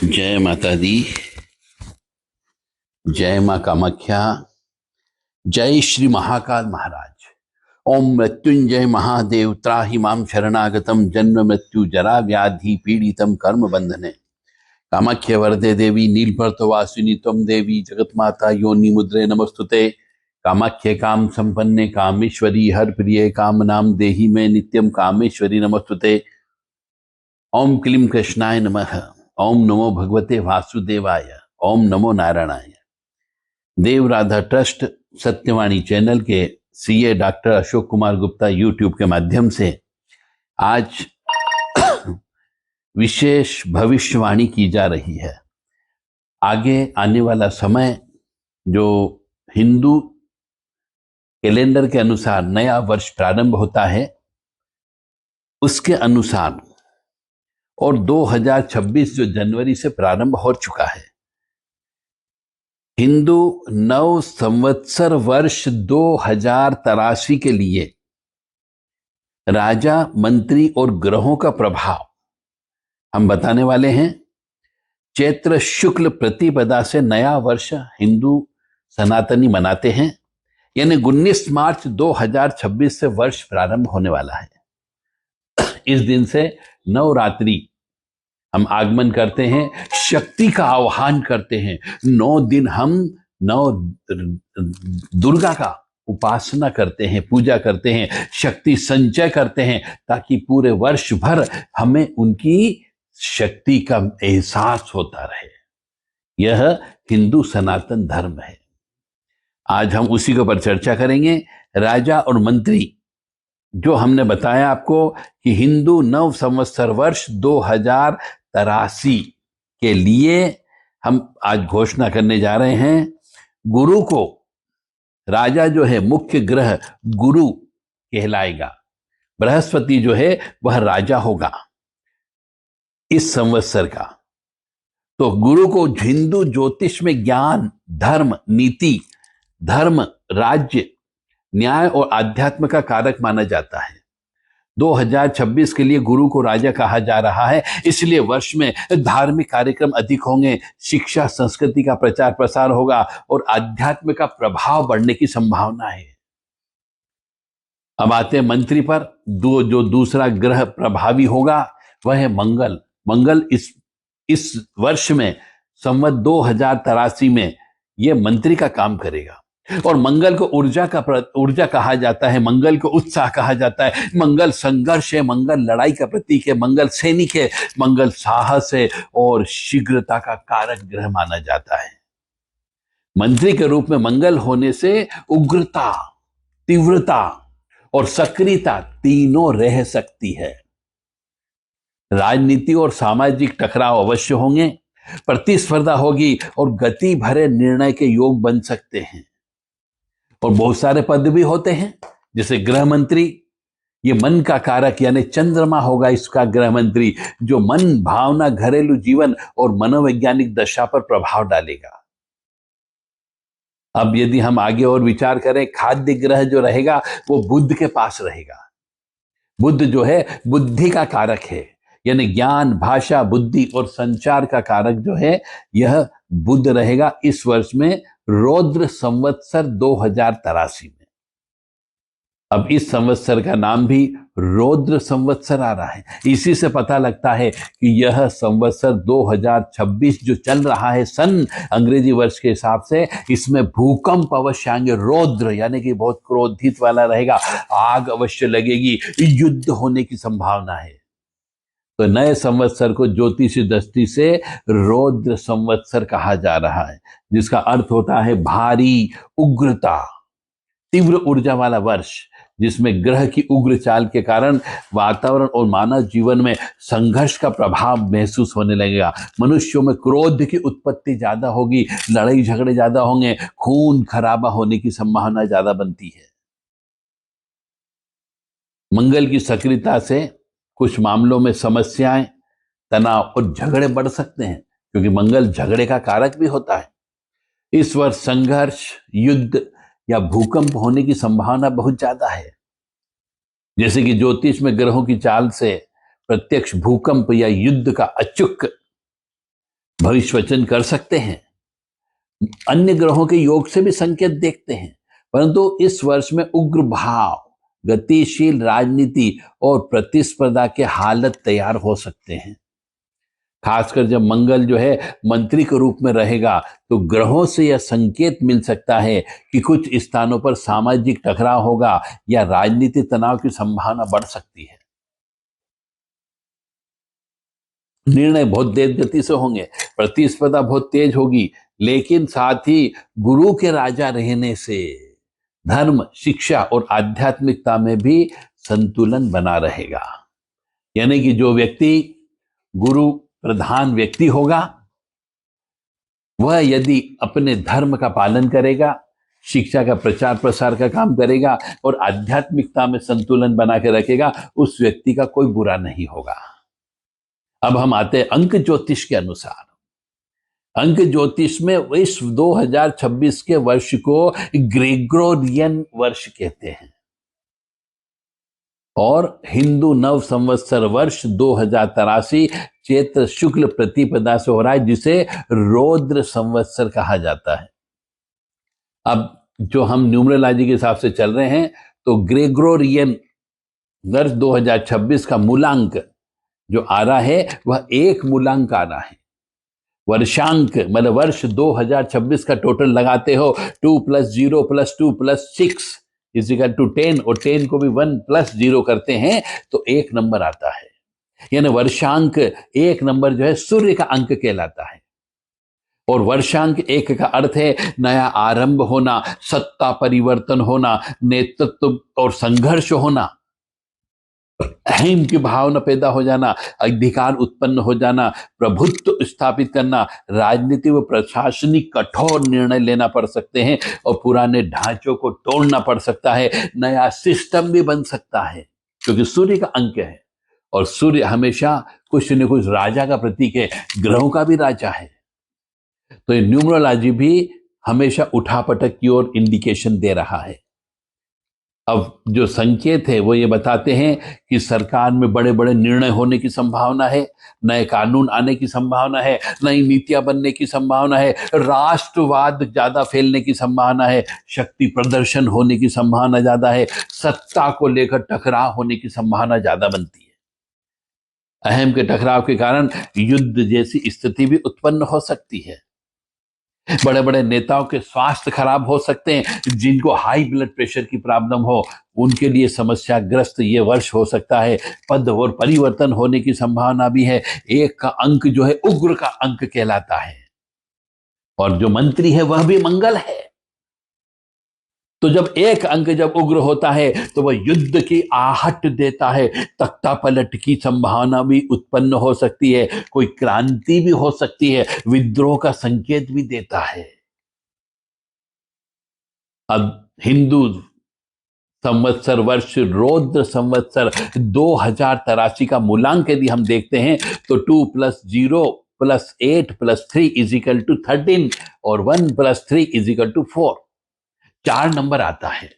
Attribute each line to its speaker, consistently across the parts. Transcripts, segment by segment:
Speaker 1: जय माता दी। जय मां कामाख्या। जय श्री महाकाल महाराज। ओम मृत्युंजय महादेव त्राहि मां शरणागतम जन्म मृत्यु जरा व्याधि पीड़ितम कर्म बंधने। कामाख्य वरदे देवी नीलभर्तवासिनी त्वं देवी जगतमाता योनि मुद्रे नमस्तुते। कामाख्य काम संपन्ने कामेश्वरी हर प्रिय काम नाम देहि में नित्यम कामेश्वरी नमस्तुते। ओम क्लीं कृष्णाय नमः। ओम नमो भगवते वासुदेवाय। ओम नमो नारायणाय। देव राधा ट्रस्ट सत्यवाणी चैनल के CA doctor Ashok Kumar Gupta YouTube के माध्यम से आज विशेष भविष्यवाणी की जा रही है। आगे आने वाला समय जो हिंदू कैलेंडर के अनुसार नया वर्ष प्रारंभ होता है, उसके अनुसार और 2026 जो जनवरी से प्रारंभ हो चुका है, हिंदू नव संवत्सर वर्ष 2083 के लिए राजा, मंत्री और ग्रहों का प्रभाव हम बताने वाले हैं। चैत्र शुक्ल प्रतिपदा से नया वर्ष हिंदू सनातनी मनाते हैं, यानी 19 मार्च 2026 से वर्ष प्रारंभ होने वाला है। इस दिन से नवरात्रि हम आगमन करते हैं, शक्ति का आह्वान करते हैं। 9 दिन हम नौ दुर्गा का उपासना करते हैं, पूजा करते हैं, शक्ति संचय करते हैं, ताकि पूरे वर्ष भर हमें उनकी शक्ति का एहसास होता रहे। यह हिंदू सनातन धर्म है। आज हम उसी के ऊपर चर्चा करेंगे। राजा और मंत्री जो हमने बताया आपको कि हिंदू नव संवत्सर वर्ष 2083 के लिए हम आज घोषणा करने जा रहे हैं। गुरु को, राजा जो है मुख्य ग्रह गुरु कहलाएगा, बृहस्पति जो है वह राजा होगा इस संवत्सर का। तो गुरु को हिंदू ज्योतिष में ज्ञान, धर्म, नीति, धर्म, राज्य, न्याय और आध्यात्म का कारक माना जाता है। 2026 के लिए गुरु को राजा कहा जा रहा है, इसलिए वर्ष में धार्मिक कार्यक्रम अधिक होंगे, शिक्षा संस्कृति का प्रचार प्रसार होगा और आध्यात्म का प्रभाव बढ़ने की संभावना है। अब आते हैं मंत्री पर। जो दूसरा ग्रह प्रभावी होगा वह है मंगल। मंगल इस वर्ष में संवत 2083 में यह मंत्री का काम करेगा। और मंगल को ऊर्जा कहा जाता है, मंगल को उत्साह कहा जाता है। मंगल संघर्ष है, मंगल लड़ाई का प्रतीक है, मंगल सैनिक है, मंगल साहस है और शीघ्रता का कारक ग्रह माना जाता है। मंत्री के रूप में मंगल होने से उग्रता, तीव्रता और सक्रियता तीनों रह सकती है। राजनीति और सामाजिक टकराव अवश्य होंगे, प्रतिस्पर्धा होगी और गति भरे निर्णय के योग बन सकते हैं। और बहुत सारे पद भी होते हैं, जैसे गृह मंत्री, ये मन का कारक यानी चंद्रमा होगा इसका गृह मंत्री, जो मन, भावना, घरेलू जीवन और मनोवैज्ञानिक दशा पर प्रभाव डालेगा। अब यदि हम आगे और विचार करें, खाद्य ग्रह जो रहेगा वो बुध के पास रहेगा। बुध जो है बुद्धि का कारक है, यानी ज्ञान, भाषा, बुद्धि और संचार का कारक जो है यह बुध रहेगा इस वर्ष में, रौद्र संवत्सर 2083 में। अब इस संवत्सर का नाम भी रौद्र संवत्सर आ रहा है। इसी से पता लगता है कि यह संवत्सर 2026 जो चल रहा है सन अंग्रेजी वर्ष के हिसाब से, इसमें भूकंप अवश्य आएंगे। रौद्र यानी कि बहुत क्रोधित वाला रहेगा, आग अवश्य लगेगी, युद्ध होने की संभावना है। तो नए संवत्सर को ज्योतिषी दृष्टि से रौद्र संवत्सर कहा जा रहा है, जिसका अर्थ होता है भारी, उग्रता, तीव्र ऊर्जा वाला वर्ष, जिसमें ग्रह की उग्र चाल के कारण वातावरण और मानव जीवन में संघर्ष का प्रभाव महसूस होने लगेगा। मनुष्यों में क्रोध की उत्पत्ति ज्यादा होगी, लड़ाई झगड़े ज्यादा होंगे, खून खराबा होने की संभावना ज्यादा बनती है। मंगल की सक्रियता से कुछ मामलों में समस्याएं, तनाव और झगड़े बढ़ सकते हैं, क्योंकि मंगल झगड़े का कारक भी होता है। इस वर्ष संघर्ष, युद्ध या भूकंप होने की संभावना बहुत ज्यादा है। जैसे कि ज्योतिष में ग्रहों की चाल से प्रत्यक्ष भूकंप या युद्ध का अचूक भविष्यवचन कर सकते हैं, अन्य ग्रहों के योग से भी संकेत देखते हैं, परंतु इस वर्ष में उग्र भाव, गतिशील राजनीति और प्रतिस्पर्धा के हालत तैयार हो सकते हैं। खासकर जब मंगल जो है मंत्री के रूप में रहेगा तो ग्रहों से यह संकेत मिल सकता है कि कुछ स्थानों पर सामाजिक टकराव होगा या राजनीतिक तनाव की संभावना बढ़ सकती है। निर्णय बहुत तेज गति से होंगे, प्रतिस्पर्धा बहुत तेज होगी, लेकिन साथ ही गुरु के राजा रहने से धर्म, शिक्षा और आध्यात्मिकता में भी संतुलन बना रहेगा। यानी कि जो व्यक्ति गुरु प्रधान व्यक्ति होगा वह यदि अपने धर्म का पालन करेगा, शिक्षा का प्रचार प्रसार का काम करेगा और आध्यात्मिकता में संतुलन बना के रखेगा, उस व्यक्ति का कोई बुरा नहीं होगा। अब हम आते हैं अंक ज्योतिष के अनुसार। अंक ज्योतिष में इस 2026 के वर्ष को ग्रेगोरियन वर्ष कहते हैं और हिंदू नव संवत्सर वर्ष 2083 चैत्र शुक्ल प्रतिपदा से हो रहा है, जिसे रौद्र संवत्सर कहा जाता है। अब जो हम न्यूमरोलॉजी के हिसाब से चल रहे हैं तो ग्रेगोरियन वर्ष 2026 का मूलांक जो आ रहा है वह एक मूलांक आ रहा है। वर्षांक मतलब वर्ष 2026 का टोटल लगाते हो 2 + 0 + 2 + 6 = 10 और 10 को भी 1 + 0 करते हैं तो एक नंबर आता है। यानी वर्षांक एक नंबर जो है सूर्य का अंक कहलाता है और वर्षांक एक का अर्थ है नया आरंभ होना, सत्ता परिवर्तन होना, नेतृत्व और संघर्ष होना, अहम की भावना पैदा हो जाना, अधिकार उत्पन्न हो जाना, प्रभुत्व स्थापित करना, राजनीति व प्रशासनिक कठोर निर्णय लेना पड़ सकते हैं और पुराने ढांचों को तोड़ना पड़ सकता है, नया सिस्टम भी बन सकता है क्योंकि सूर्य का अंक है और सूर्य हमेशा कुछ न कुछ राजा का प्रतीक है, ग्रहों का भी राजा है। तो ये न्यूमरोलॉजी भी हमेशा उठापटक की ओर इंडिकेशन दे रहा है। अब जो संकेत है वो ये बताते हैं कि सरकार में बड़े बड़े निर्णय होने की संभावना है, नए कानून आने की संभावना है, नई नीतियां बनने की संभावना है, राष्ट्रवाद ज्यादा फैलने की संभावना है, शक्ति प्रदर्शन होने की संभावना ज्यादा है, सत्ता को लेकर टकराव होने की संभावना ज्यादा बनती है। अहम के टकराव के कारण युद्ध जैसी स्थिति भी उत्पन्न हो सकती है। बड़े बड़े नेताओं के स्वास्थ्य खराब हो सकते हैं, जिनको हाई ब्लड प्रेशर की प्रॉब्लम हो उनके लिए समस्याग्रस्त ये वर्ष हो सकता है। पद और परिवर्तन होने की संभावना भी है। एक का अंक जो है उग्र का अंक कहलाता है और जो मंत्री है वह भी मंगल है। तो जब एक अंक जब उग्र होता है तो वह युद्ध की आहट देता है, तख्ता पलट की संभावना भी उत्पन्न हो सकती है, कोई क्रांति भी हो सकती है, विद्रोह का संकेत भी देता है। अब हिंदू संवत्सर वर्ष रौद्र संवत्सर 2083 का मूलांक यदि हम देखते हैं तो 2 + 0 + 8 + 3 = 13 और 1 + 3 = 4, 4 नंबर आता है।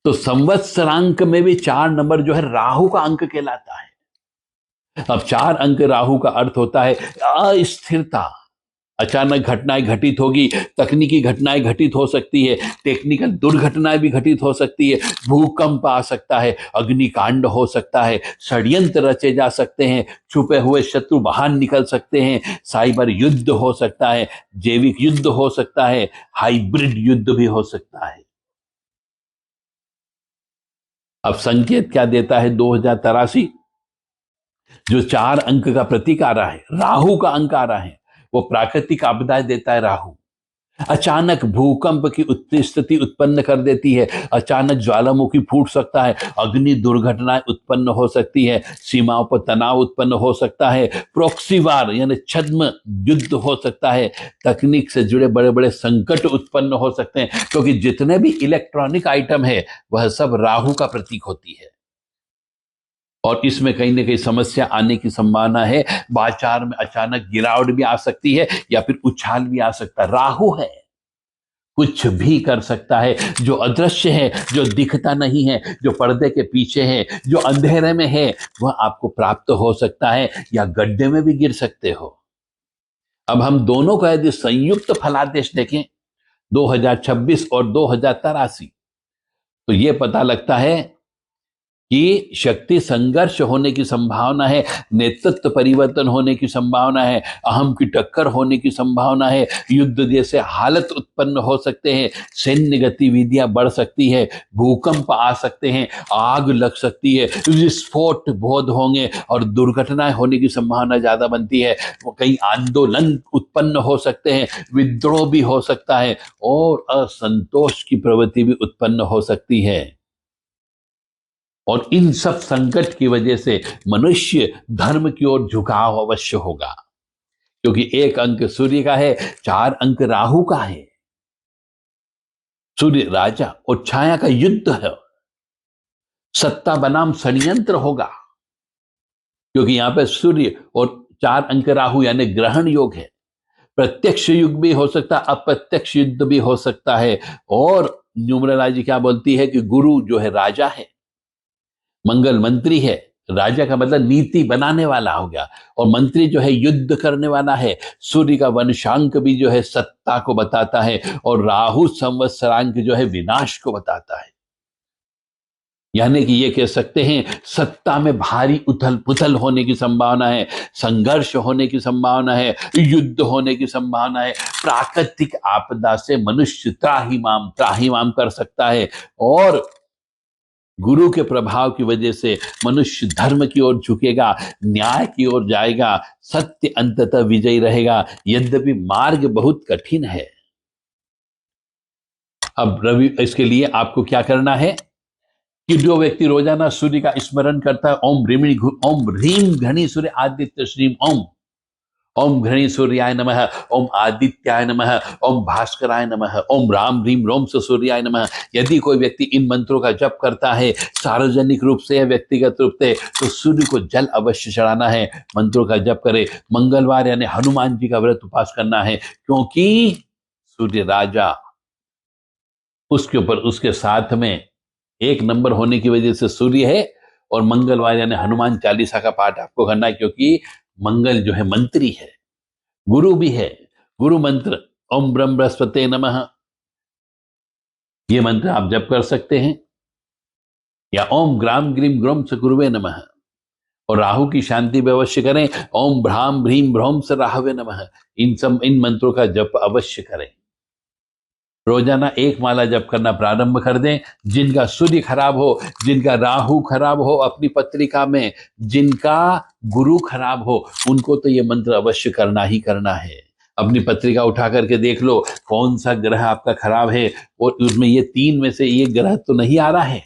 Speaker 1: तो संवत्सरांक में भी 4 नंबर जो है राहु का अंक कहलाता है। अब 4 अंक राहु का अर्थ होता है अस्थिरता, अचानक घटनाएं घटित होगी, तकनीकी घटनाएं घटित हो सकती है, टेक्निकल दुर्घटनाएं भी घटित हो सकती है, भूकंप आ सकता है, अग्निकांड हो सकता है, षड्यंत्र रचे जा सकते हैं, छुपे हुए शत्रु बाहर निकल सकते हैं, साइबर युद्ध हो सकता है, जैविक युद्ध हो सकता है, हाइब्रिड युद्ध भी हो सकता है। अब संकेत क्या देता है 2083? जो 4 अंक का प्रतीक आ रहा है, राहु का अंक आ रहा है, वो प्राकृतिक आपदाएं देता है। राहु अचानक भूकंप की स्थिति उत्पन्न कर देती है, अचानक ज्वालामुखी फूट सकता है, अग्नि दुर्घटनाएं उत्पन्न हो सकती है, सीमाओं पर तनाव उत्पन्न हो सकता है, प्रॉक्सी वार यानी छद्म युद्ध हो सकता है, तकनीक से जुड़े बड़े बड़े संकट उत्पन्न हो सकते हैं, क्योंकि जितने भी इलेक्ट्रॉनिक आइटम है वह सब राहु का प्रतीक होती है और इसमें कहीं ना कहीं समस्या आने की संभावना है। बाजार में अचानक गिरावट भी आ सकती है या फिर उछाल भी आ सकता है। राहु है, कुछ भी कर सकता है, जो अदृश्य है, जो दिखता नहीं है, जो पर्दे के पीछे है, जो अंधेरे में है, वह आपको प्राप्त हो सकता है या गड्ढे में भी गिर सकते हो। अब हम दोनों का यदि संयुक्त फलादेश देखें 2026 और 2083, तो यह पता लगता है कि शक्ति संघर्ष होने की संभावना है, नेतृत्व परिवर्तन होने की संभावना है, अहम की टक्कर होने की संभावना है, युद्ध जैसे हालत उत्पन्न हो सकते हैं, सैन्य गतिविधियां बढ़ सकती है, भूकंप आ सकते हैं, आग लग सकती है, विस्फोट बहुत होंगे और दुर्घटनाएं होने की संभावना ज्यादा बनती है। कई आंदोलन उत्पन्न हो सकते हैं, विद्रोह भी हो सकता है और असंतोष की प्रवृत्ति भी उत्पन्न हो सकती है। और इन सब संकट की वजह से मनुष्य धर्म की ओर झुकाव अवश्य होगा, क्योंकि एक अंक सूर्य का है, 4 अंक राहु का है। सूर्य राजा और छाया का युद्ध है, सत्ता बनाम षड्यंत्र होगा, क्योंकि यहां पे सूर्य और 4 अंक राहु यानी ग्रहण योग है। प्रत्यक्ष युग भी हो सकता है, अप्रत्यक्ष युद्ध भी हो सकता है। और न्यूमरोलॉजी क्या बोलती है कि गुरु जो है राजा है, मंगल मंत्री है। राजा का मतलब नीति बनाने वाला हो गया, और मंत्री जो है युद्ध करने वाला है। सूर्य का वंशांक भी जो है सत्ता को बताता है, और राहु संवत्सरांक जो है विनाश को बताता है। यानी कि ये कह सकते हैं सत्ता में भारी उथल पुथल होने की संभावना है, संघर्ष होने की संभावना है, युद्ध होने की संभावना है। प्राकृतिक आपदा से मनुष्य त्राहिमाम कर सकता है, और गुरु के प्रभाव की वजह से मनुष्य धर्म की ओर झुकेगा, न्याय की ओर जाएगा, सत्य अंततः विजयी रहेगा, यद्यपि मार्ग बहुत कठिन है। अब रवि, इसके लिए आपको क्या करना है कि जो व्यक्ति रोजाना सूर्य का स्मरण करता है, ओम ह्रीम घनी सूर्य आदित्य श्रीम ओम घृणी सूर्याय नमः, ओम आदित्याय नमः, ओम भास्कराय नमः, ओम राम ह्रीम रोम से सूर्याय नमः। यदि कोई व्यक्ति इन मंत्रों का जप करता है सार्वजनिक रूप से या व्यक्तिगत रूप से, तो सूर्य को जल अवश्य चढ़ाना है, मंत्रों का जप करे। मंगलवार यानी हनुमान जी का व्रत उपास करना है, क्योंकि सूर्य राजा, उसके ऊपर उसके साथ में 1 नंबर होने की वजह से सूर्य है। और मंगलवार यानी हनुमान चालीसा का पाठ आपको करना है, क्योंकि मंगल जो है मंत्री है, गुरु भी है। गुरु मंत्र ओम ब्रह्म बृहस्पते नमः, ये मंत्र आप जप कर सकते हैं, या ओम ग्राम ग्रीम ग्रोम से गुरुवे नमः। और राहु की शांति भी अवश्य करें, ओम भ्राम भ्रीम भ्रोम से राहवे नमः। इन मंत्रों का जप अवश्य करें। रोजाना 1 माला जप करना प्रारंभ कर दें। जिनका सूर्य खराब हो, जिनका राहु खराब हो अपनी पत्रिका में, जिनका गुरु खराब हो, उनको तो ये मंत्र अवश्य करना ही करना है। अपनी पत्रिका उठा करके देख लो कौन सा ग्रह आपका खराब है, और उसमें ये 3 में से ये ग्रह तो नहीं आ रहा है।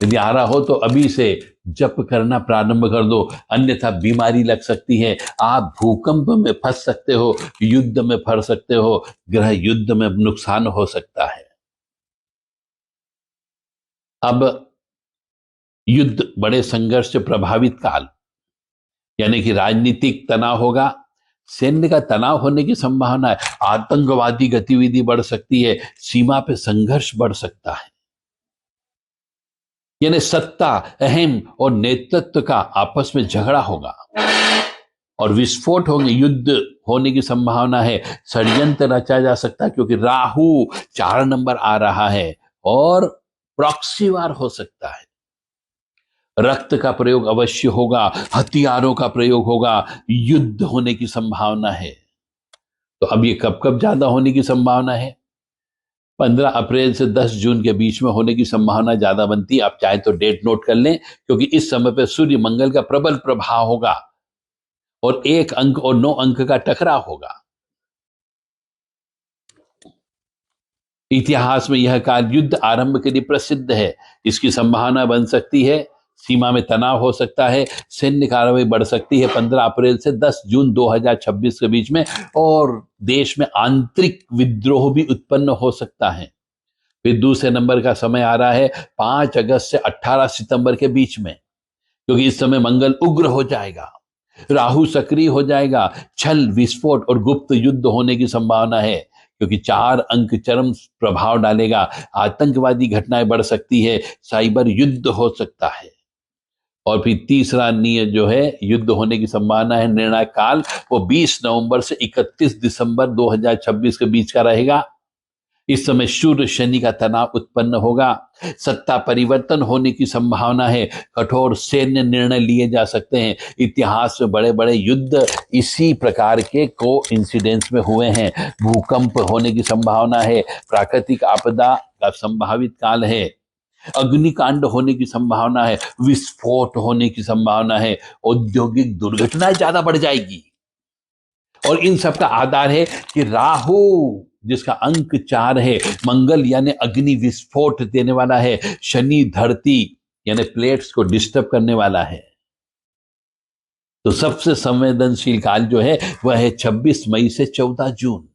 Speaker 1: यदि आ रहा हो तो अभी से जप करना प्रारंभ कर दो, अन्यथा बीमारी लग सकती है, आप भूकंप में फंस सकते हो, युद्ध में फंस सकते हो, ग्रह युद्ध में नुकसान हो सकता है। अब युद्ध बड़े संघर्ष से प्रभावित काल, यानी कि राजनीतिक तनाव होगा, सैन्य का तनाव होने की संभावना है, आतंकवादी गतिविधि बढ़ सकती है, सीमा पे संघर्ष बढ़ सकता है। यानी सत्ता, अहम और नेतृत्व का आपस में झगड़ा होगा, और विस्फोट होंगे, युद्ध होने की संभावना है, षड्यंत्र रचा जा सकता है, क्योंकि राहु 4 नंबर आ रहा है, और प्रॉक्सी वार हो सकता है। रक्त का प्रयोग अवश्य होगा, हथियारों का प्रयोग होगा, युद्ध होने की संभावना है। तो अब ये कब कब ज्यादा होने की संभावना है? 15 अप्रैल से 10 जून के बीच में होने की संभावना ज्यादा बनती है। आप चाहे तो डेट नोट कर लें, क्योंकि इस समय पर सूर्य मंगल का प्रबल प्रभाव होगा, और 1 अंक और 9 अंक का टकराव होगा। इतिहास में यह काल युद्ध आरंभ के लिए प्रसिद्ध है। इसकी संभावना बन सकती है, सीमा में तनाव हो सकता है, सैन्य कार्रवाई बढ़ सकती है 15 अप्रैल से 10 जून 2026 के बीच में, और देश में आंतरिक विद्रोह भी उत्पन्न हो सकता है। फिर दूसरे नंबर का समय आ रहा है 5 अगस्त से 18 सितंबर के बीच में, क्योंकि इस समय मंगल उग्र हो जाएगा, राहु सक्रिय हो जाएगा, छल, विस्फोट और गुप्त युद्ध होने की संभावना है, क्योंकि 4 अंक चरम प्रभाव डालेगा, आतंकवादी घटनाएं बढ़ सकती है, साइबर युद्ध हो सकता है। और फिर तीसरा नियत जो है युद्ध होने की संभावना है निर्णायक काल, वो 20 नवंबर से 31 दिसंबर 2026 के बीच का रहेगा। इस समय सूर्य शनि का तनाव उत्पन्न होगा। सत्ता परिवर्तन होने की संभावना है। कठोर सैन्य निर्णय लिए जा सकते हैं। इतिहास में बड़े बड़े युद्ध इसी प्रकार के को इंसिडेंट्स में हुए हैं। भूकंप होने की संभावना है। प्राकृतिक आपदा का संभावित काल है। अग्निकांड होने की संभावना है। विस्फोट होने की संभावना है। औद्योगिक दुर्घटनाएं ज्यादा बढ़ जाएगी। और इन सब का आधार है कि राहु जिसका अंक 4 है, मंगल यानी अग्नि विस्फोट देने वाला है, शनि धरती यानी प्लेट्स को डिस्टर्ब करने वाला है। तो सबसे संवेदनशील काल जो है वह है 26 मई से 14 जून।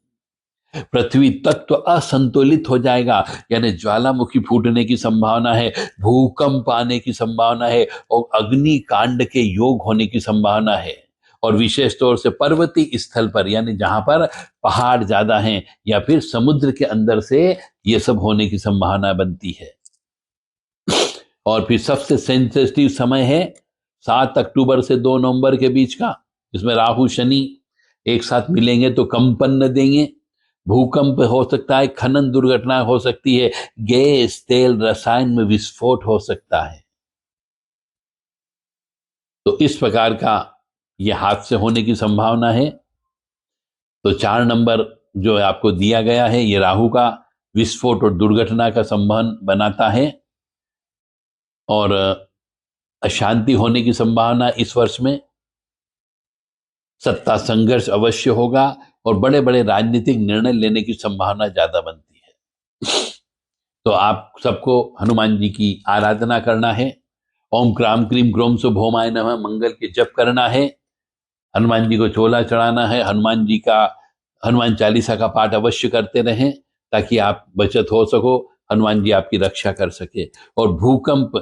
Speaker 1: पृथ्वी तत्व असंतुलित हो जाएगा, यानी ज्वालामुखी फूटने की संभावना है, भूकंप आने की संभावना है और अग्निकांड के योग होने की संभावना है। और विशेष तौर से पर्वतीय स्थल पर, यानी जहां पर पहाड़ ज्यादा हैं या फिर समुद्र के अंदर से यह सब होने की संभावना बनती है। और फिर सबसे सेंसिटिव समय है 7 अक्टूबर से 2 नवंबर के बीच का, जिसमें राहु शनि एक साथ मिलेंगे तो कंपन न देंगे। भूकंप हो सकता है, खनन दुर्घटना हो सकती है, गैस तेल रसायन में विस्फोट हो सकता है। तो इस प्रकार का यह हादसे होने की संभावना है। तो 4 नंबर जो आपको दिया गया है यह राहु का विस्फोट और दुर्घटना का संबंध बनाता है। और अशांति होने की संभावना इस वर्ष में, सत्ता संघर्ष अवश्य होगा और बड़े बड़े राजनीतिक निर्णय लेने की संभावना ज्यादा बनती है। तो आप सबको हनुमान जी की आराधना करना है। ओम क्राम क्रीम क्रोम सो भौमाय नमः मंगल के जप करना है। हनुमान जी को चोला चढ़ाना है। हनुमान जी का हनुमान चालीसा का पाठ अवश्य करते रहें ताकि आप बचत हो सको, हनुमान जी आपकी रक्षा कर सके। और भूकंप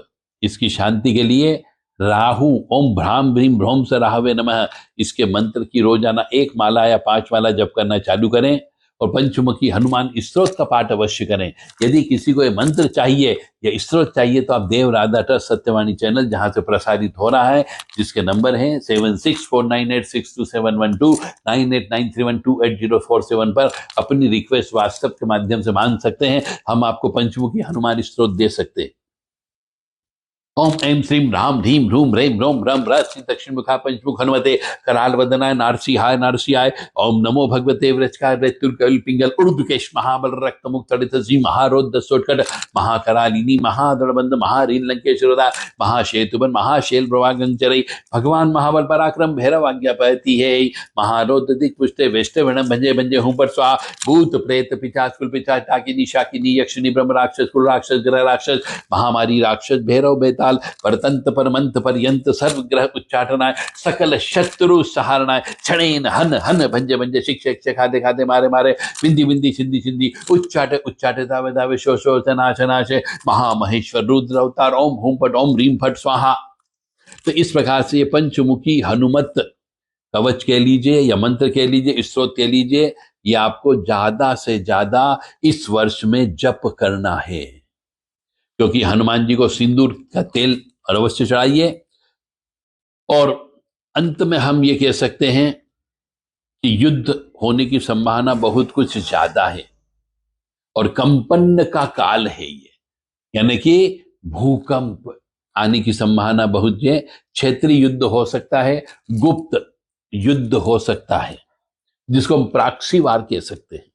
Speaker 1: इसकी शांति के लिए राहु ओम भ्राम भ्रीम भ्रोम से राहवे नमः इसके मंत्र की रोजाना 1 माला या 5 माला जप करना चालू करें और पंचमुखी हनुमान स्तोत्र का पाठ अवश्य करें। यदि किसी को ये मंत्र चाहिए या स्तोत्र चाहिए तो आप देव राधा ट्रस्ट सत्यवाणी चैनल जहां से प्रसारित हो रहा है, जिसके नंबर है 7649862712 9893128047 पर अपनी रिक्वेस्ट व्हाट्सएप के माध्यम से मांग सकते हैं। हम आपको पंचमुखी हनुमान स्तोत्र दे सकते हैं। ओम ऐं श्रीं राम धीम रूम रेम रोम रम रश्मि दक्षिण मुखा पंचमुख हनुमते कराल वदनाय नारसिंहाय नारसिंहाय। ओम नमो भगवते व्रजकाय वृत्युर्कल पिंगल उर्दुकेश महाबल रक्त मुक्त तड़ित जी महारोद्ध सोटकट महाकरालिनी महादड़बंद महारीन लंकेश्वरदा महाशेतुबन महाशैल प्रवागंचरई। भगवान महाबल पराक्रम भैरव आज्ञा पहती है। महारोद्ध दिक पुष्टे वेष्टे वणम भंजे भंजे हूं पर स्वा। भूत प्रेत पिशाच कुल पिशाच टाकिनी शाकिनी यक्षिणी ब्रह्म राक्षस कुल राक्षस ग्रह राक्षस महामारी राक्षस भैरव बेताल परतंत परमंत पर्यंत सर्व ग्रह उच्चाटनाय सकल शत्रु सहारणाय क्षणेन हन हन भंजे भंजे शिक्षक खाते खाते मारे मारे बिंदी बिंदी सिद्धि सिद्धि उच्चाटे उच्चाटे दावे दावे शो शो नाश नाशे महामहेश्वर रुद्र अवतार ओम हुम फट ओम रीम फट स्वाहा। तो इस प्रकार से ये पंचमुखी हनुमत कवच कह लीजिए या मंत्र कह लीजिए, स्त्रोत कह लीजिए, ये आपको ज्यादा से ज्यादा इस वर्ष में जप करना है। क्योंकि हनुमान जी को सिंदूर का तेल अवश्य चढ़ाइए। और अंत में हम ये कह सकते हैं कि युद्ध होने की संभावना बहुत कुछ ज्यादा है और कंपन का काल है ये, यानी कि भूकंप आने की संभावना बहुत है। क्षेत्रीय युद्ध हो सकता है, गुप्त युद्ध हो सकता है जिसको हम प्राक्सी वार कह सकते हैं,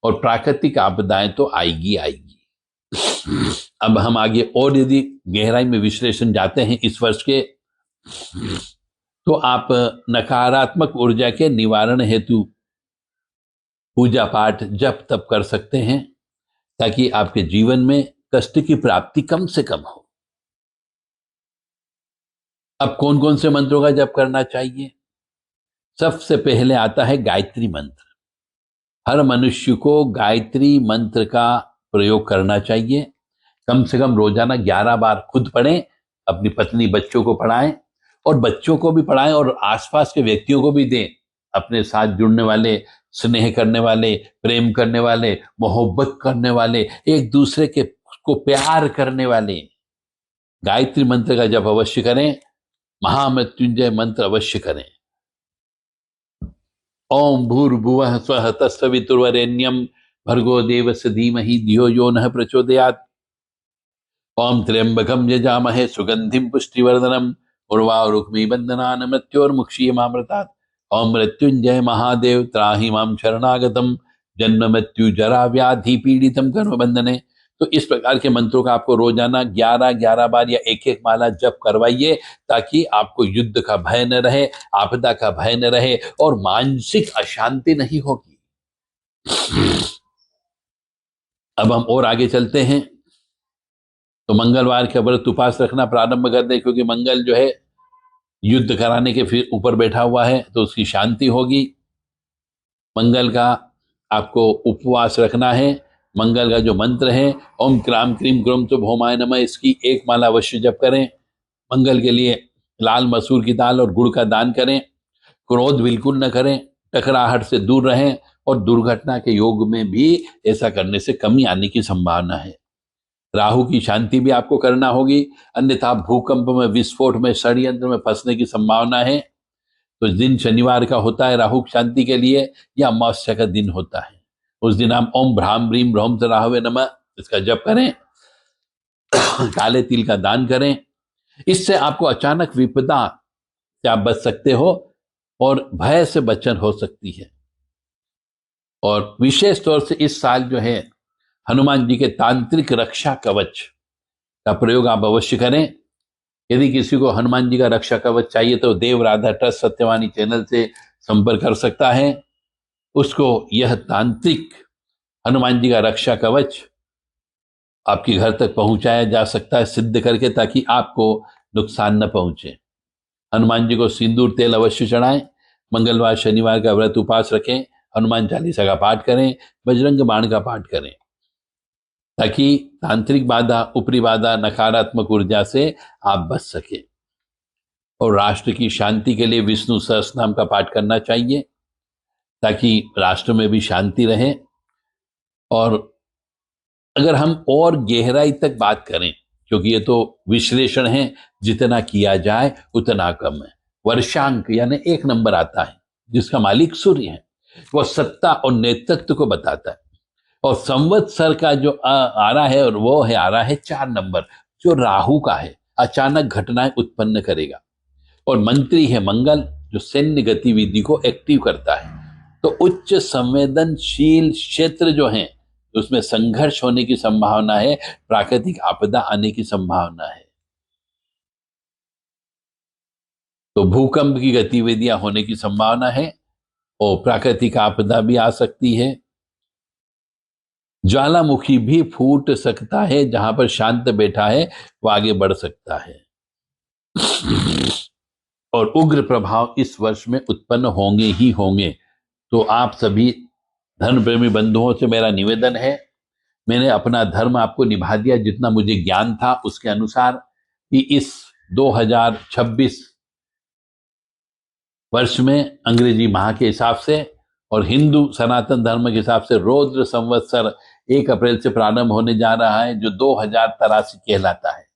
Speaker 1: और प्राकृतिक आपदाएं तो आएगी आएगी। अब हम आगे और यदि गहराई में विश्लेषण जाते हैं इस वर्ष के, तो आप नकारात्मक ऊर्जा के निवारण हेतु पूजा पाठ जप तप कर सकते हैं ताकि आपके जीवन में कष्ट की प्राप्ति कम से कम हो। अब कौन कौन से मंत्रों का जप करना चाहिए? सबसे पहले आता है गायत्री मंत्र। हर मनुष्य को गायत्री मंत्र का प्रयोग करना चाहिए। कम से कम रोजाना 11 बार खुद पढ़ें, अपनी पत्नी बच्चों को पढ़ाएं और बच्चों को भी पढ़ाएं और आसपास के व्यक्तियों को भी दें। अपने साथ जुड़ने वाले, स्नेह करने वाले, प्रेम करने वाले, मोहब्बत करने वाले, एक दूसरे के को प्यार करने वाले गायत्री मंत्र का जप अवश्य करें। महामृत्युंजय मंत्र अवश्य करें। ओम भूर्भुवः स्वः तत्सवितुर्वरेण्यं भर्गो देवस्य धीमहि धियो यो नः प्रचोदयात्। ओम त्र्यंबकं यजामहे सुगंधिं पुष्टिवर्धनम् उर्वारुक्मी बंधनान् मृत्योर्मुक्षीयमामृतात्। ओम मृत्युंजय महादेव त्राहि मां शरणागतम जन्म मृत्यु जरा व्याधि पीड़ितम कर्म बंधने। तो इस प्रकार के मंत्रों का आपको रोजाना 11-11 बार या एक एक माला जप करवाइए, ताकि आपको युद्ध का भय न रहे, आपदा का भय न रहे और मानसिक अशांति नहीं होगी। अब हम और आगे चलते हैं। तो मंगलवार का व्रत उपवास रखना प्रारंभ कर दे, क्योंकि मंगल जो है युद्ध कराने के फिर ऊपर बैठा हुआ है, तो उसकी शांति होगी। मंगल का आपको उपवास रखना है। मंगल का जो मंत्र है ओम क्राम क्रीम क्रोम तो भौमाय नमः, इसकी एक माला अवश्य जप करें। मंगल के लिए लाल मसूर की दाल और गुड़ का दान करें। क्रोध बिल्कुल न करें, टकराहट से दूर रहें और दुर्घटना के योग में भी ऐसा करने से कमी आने की संभावना है। राहु की शांति भी आपको करना होगी, अन्यथा भूकंप में, विस्फोट में, षड्यंत्र में फंसने की संभावना है। तो दिन शनिवार का होता है राहु शांति के लिए, या अमावस्या का दिन होता है। उस दिन हम ओम भ्राम ब्रीम भ्रौम च राहवे नमः इसका जप करें। काले तिल का दान करें। इससे आपको अचानक विपदा से आप बच सकते हो और भय से बचन हो सकती है। और विशेष तौर से इस साल जो है हनुमान जी के तांत्रिक रक्षा कवच का प्रयोग आप अवश्य करें। यदि किसी को हनुमान जी का रक्षा कवच चाहिए तो देव राधा ट्रस्ट सत्यवाणी चैनल से संपर्क कर सकता है। उसको यह तांत्रिक हनुमान जी का रक्षा कवच आपके घर तक पहुंचाया जा सकता है सिद्ध करके, ताकि आपको नुकसान न पहुंचे। हनुमान जी को सिंदूर तेल अवश्य चढ़ाएं। मंगलवार शनिवार का व्रत उपवास रखें। हनुमान चालीसा का पाठ करें। बजरंग बाण का पाठ करें, ताकि तांत्रिक बाधा, ऊपरी बाधा, नकारात्मक ऊर्जा से आप बच सके। और राष्ट्र की शांति के लिए विष्णु सहस्त्रनाम का पाठ करना चाहिए, ताकि राष्ट्र में भी शांति रहे। और अगर हम और गहराई तक बात करें, क्योंकि ये तो विश्लेषण है, जितना किया जाए उतना कम है। वर्षांक यानी 1 नंबर आता है, जिसका मालिक सूर्य है, वह सत्ता और नेतृत्व को बताता है। और संवत्सर का जो आ रहा है, और वो है आ रहा है 4 नंबर, जो राहु का है, अचानक घटनाएं उत्पन्न करेगा। और मंत्री है मंगल, जो सैन्य गतिविधि को एक्टिव करता है। तो उच्च संवेदनशील क्षेत्र जो हैं, उसमें संघर्ष होने की संभावना है, प्राकृतिक आपदा आने की संभावना है। तो भूकंप की गतिविधियां होने की संभावना है और प्राकृतिक आपदा भी आ सकती है। ज्वालामुखी भी फूट सकता है, जहां पर शांत बैठा है वो आगे बढ़ सकता है। और उग्र प्रभाव इस वर्ष में उत्पन्न होंगे ही होंगे। तो आप सभी धर्म प्रेमी बंधुओं से मेरा निवेदन है, मैंने अपना धर्म आपको निभा दिया जितना मुझे ज्ञान था उसके अनुसार, कि इस 2026 वर्ष में अंग्रेजी माह के हिसाब से और हिंदू सनातन धर्म के हिसाब से रौद्र संवत्सर 1 अप्रैल से प्रारंभ होने जा रहा है, जो 2083 कहलाता है।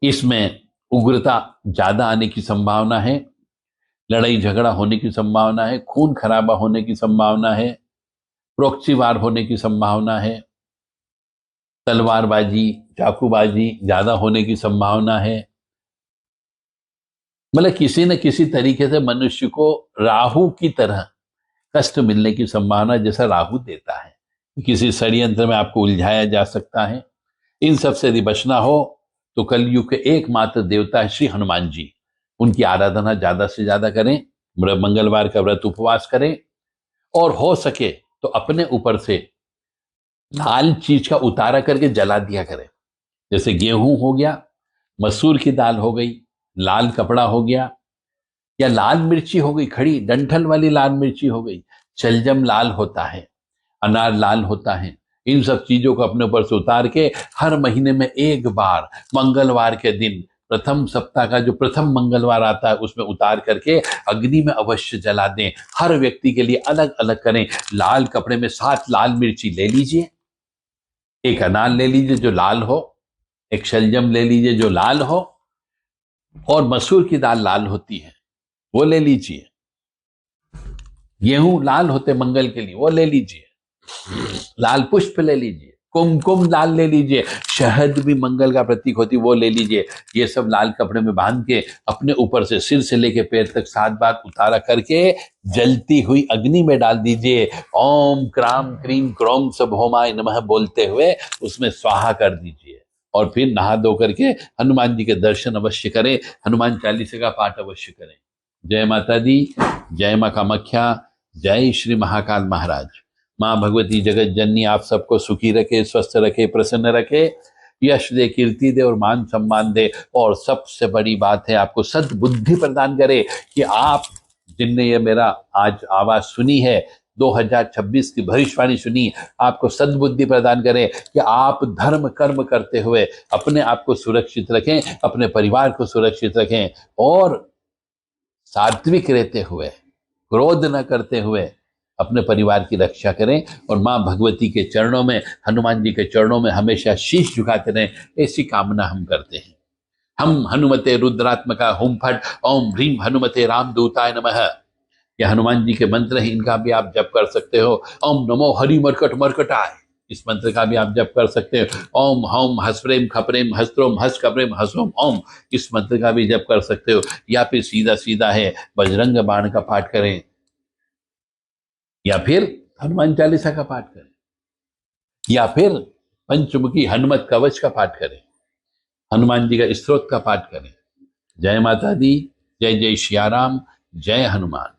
Speaker 1: इसमें उग्रता ज्यादा आने की संभावना है, लड़ाई झगड़ा होने की संभावना है, खून खराबा होने की संभावना है, प्रॉक्सी वार होने की संभावना है, तलवारबाजी, चाकूबाजी ज्यादा होने की संभावना है। मतलब किसी न किसी तरीके से मनुष्य को राहु की तरह कष्ट मिलने की संभावना, जैसा राहु देता है, किसी षड्यंत्र में आपको उलझाया जा सकता है। इन सब से यदि बचना हो तो कलयुग के एकमात्र देवता है श्री हनुमान जी, उनकी आराधना ज्यादा से ज्यादा करें। मंगलवार का व्रत उपवास करें और हो सके तो अपने ऊपर से लाल चीज का उतारा करके जला दिया करें। जैसे गेहूं हो गया, मसूर की दाल हो गई, लाल कपड़ा हो गया, या लाल मिर्ची हो गई, खड़ी डंठल वाली लाल मिर्ची हो गई, शलजम लाल होता है, अनार लाल होता है। इन सब चीजों को अपने ऊपर से उतार के हर महीने में एक बार मंगलवार के दिन, प्रथम सप्ताह का जो प्रथम मंगलवार आता है, उसमें उतार करके अग्नि में अवश्य जला दें। हर व्यक्ति के लिए अलग अलग करें। लाल कपड़े में 7 लाल मिर्ची ले लीजिए, एक अनार ले लीजिए जो लाल हो, एक शलजम ले लीजिए जो लाल हो, और मसूर की दाल लाल होती है, वो ले लीजिए। गेहूं लाल होते मंगल के लिए, वो ले लीजिए। लाल पुष्प ले लीजिए, कुमकुम लाल ले लीजिए, शहद भी मंगल का प्रतीक होती है, वो ले लीजिए। ये सब लाल कपड़े में बांध के अपने ऊपर से सिर से लेके पैर तक 7 बार उतारा करके जलती हुई अग्नि में डाल दीजिए। ओम क्राम क्रीम क्रोम सभोमाय नमः बोलते हुए उसमें स्वाहा कर दीजिए। और फिर नहा धो करके हनुमान जी के दर्शन अवश्य करें, हनुमान चालीसा का पाठ अवश्य करें। जय माता दी, जय मां कामाख्या, जय श्री महाकाल महाराज। मां भगवती जगत जननी आप सबको सुखी रखे, स्वस्थ रखे, प्रसन्न रखे, यश दे, कीर्ति दे और मान सम्मान दे। और सबसे बड़ी बात है आपको सद्बुद्धि प्रदान करे कि आप जिनने ये मेरा आज आवाज सुनी है, 2026 की भविष्यवाणी सुनी, आपको सद्बुद्धि प्रदान करें कि आप धर्म कर्म करते हुए अपने आप को सुरक्षित रखें, अपने परिवार को सुरक्षित रखें और सात्विक रहते हुए, क्रोध न करते हुए अपने परिवार की रक्षा करें। और मां भगवती के चरणों में, हनुमान जी के चरणों में हमेशा शीश झुकाते रहें, ऐसी कामना हम करते हैं। हम हनुमते रुद्रात्मका हुम फट ओम ह्रीम हनुमते रामदूताय नमः, यह हनुमान जी के मंत्र हैं, इनका भी आप जप कर सकते हो। ओम नमो हरि मरकट मरकटाय, इस मंत्र का भी आप जप कर सकते हो। ओम हौम हसप्रेम खप्रेम हस्त्रोम हस खप्रेम हसोम ओम, इस मंत्र का भी जप कर सकते हो। या फिर सीधा सीधा है बजरंग बाण का पाठ करें, या फिर हनुमान चालीसा का पाठ करें, या फिर पंचमुखी हनुमत कवच का पाठ करें, हनुमान जी का स्तोत्र का पाठ करें। जय माता दी, जय जय श्याराम, जय हनुमान।